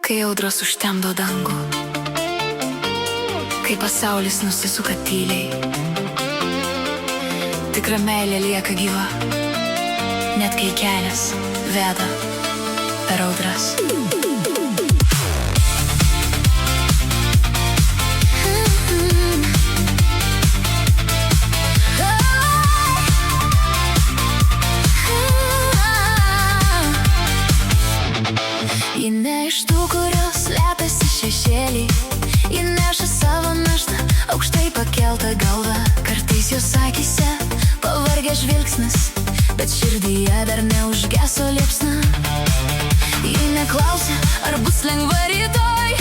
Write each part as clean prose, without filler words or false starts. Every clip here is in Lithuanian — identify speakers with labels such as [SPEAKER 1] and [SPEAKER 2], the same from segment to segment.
[SPEAKER 1] Kai audros užtemdo dangų, kai pasaulis nusisuka tyliai, tikra meilė lieka gyva, net kai kelias veda per audras. Ji ne iš tų, kurios slepiasi šešėlį, ji neša savo naštą aukštai pakeltą galvą. Kartais jos akyse pavargęs žvilgsnis, bet širdyje dar neužgeso liepsna. Ji neklausia, ar bus lengva rytoj,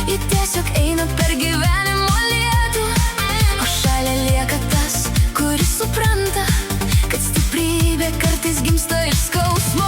[SPEAKER 1] ji tiesiog eina per gyvenimo lietų. O šalia lieka tas, kuris supranta, kad stiprybė kartais gimsta iš skausmo.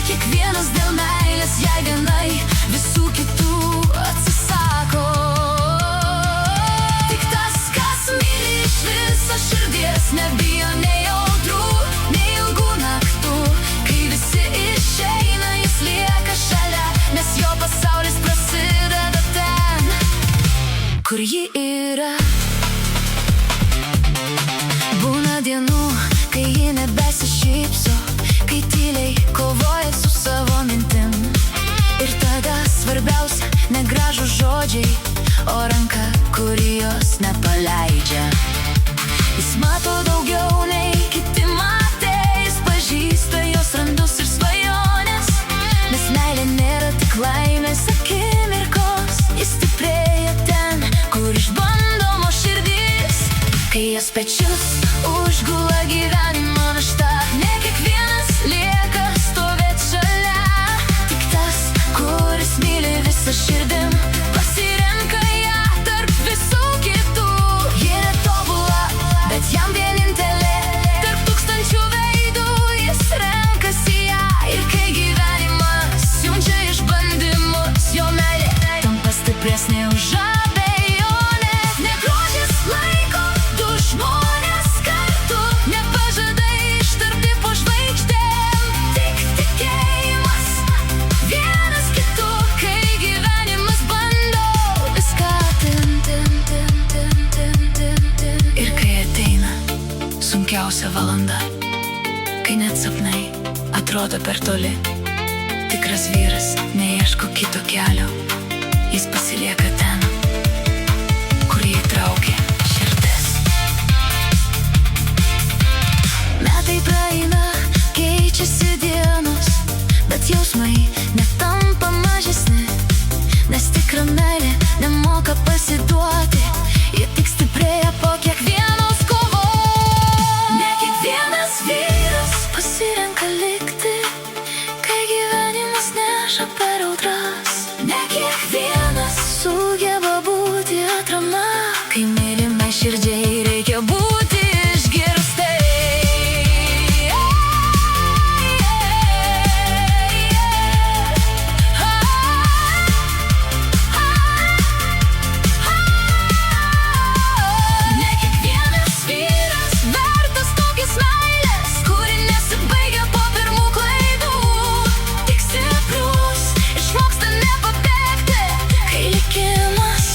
[SPEAKER 1] Kiekvienas dėl meilės jai vienai visų kitų atsisako. Tik tas, kas myli iš viso širdies, nebijo nei audrų, nei ilgų naktų. Kai visi išeina, jis lieka šalia, nes jo pasaulis prasideda ten, kur ji yra. Būna dienų, kai ji nebesišypso, kai tyliai kovoja su savo mintim. Ir tada svarbiausia ne gražūs žodžiai, o ranka, kuri jos nepaleidžia. Jis mato daugiau nei kiti matė, jis pažįsta jos randus ir svajonės, nes meilė nėra tik laimės akimirkos. Jis stiprėja ten, kur išbandoma širdis, kai jos pečius užgula gyvenimo našta. Ne kiekvienas lieka stovėt šalia, tik tas, kuris myli visą širdim, pasirenka ją tarp visų kitų. Ji netobula, bet jam vienintelė, tarp tūkstančių veidų jis renkasi ją. Ir kai gyvenimas siunčia išbandymus, jo meilė tampa stipresnė už abejonę. Ne grožis laiko du žmonės kartu, ne pažadai ištarti po žvaigždėm, tik tikėjimas vienas kitu. Kai gyvenimas bando viską ir kai ateina sunkiausia valanda, kai net sapnai atrodo per toli, tikras vyras neieško kito kelio, jis pasilieka ten, kur jį traukė širdis. Metai praeina, keičiasi dienos, bet jausmai netampa mažesni, nes tikra meilė nemoka pasiduoti, ji tik stiprėja po kiekvienos kovos. Ne kiekvienas vyras pasirenka likti, kai gyvenimas neša per audras. Ne kiekvienas sugeba būti atrama, kai mylimai širdžiai reikia būti išgirstai. Ne kiekvienas vyras vertas tokios meilės, kuri nesibaigia po pirmų klaidų. Tik stiprus išmoksta nepabėgti, kai likimas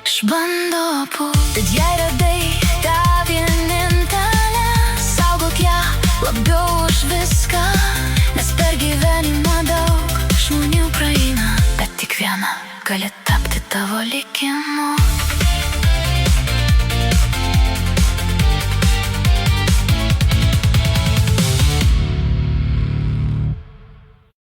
[SPEAKER 1] išbando pult. Tad jei radai tą vienintelę, saugok ją labiau už viską, nes per gyvenimą daug žmonių praeina, bet tik viena gali tapti tavo likimu.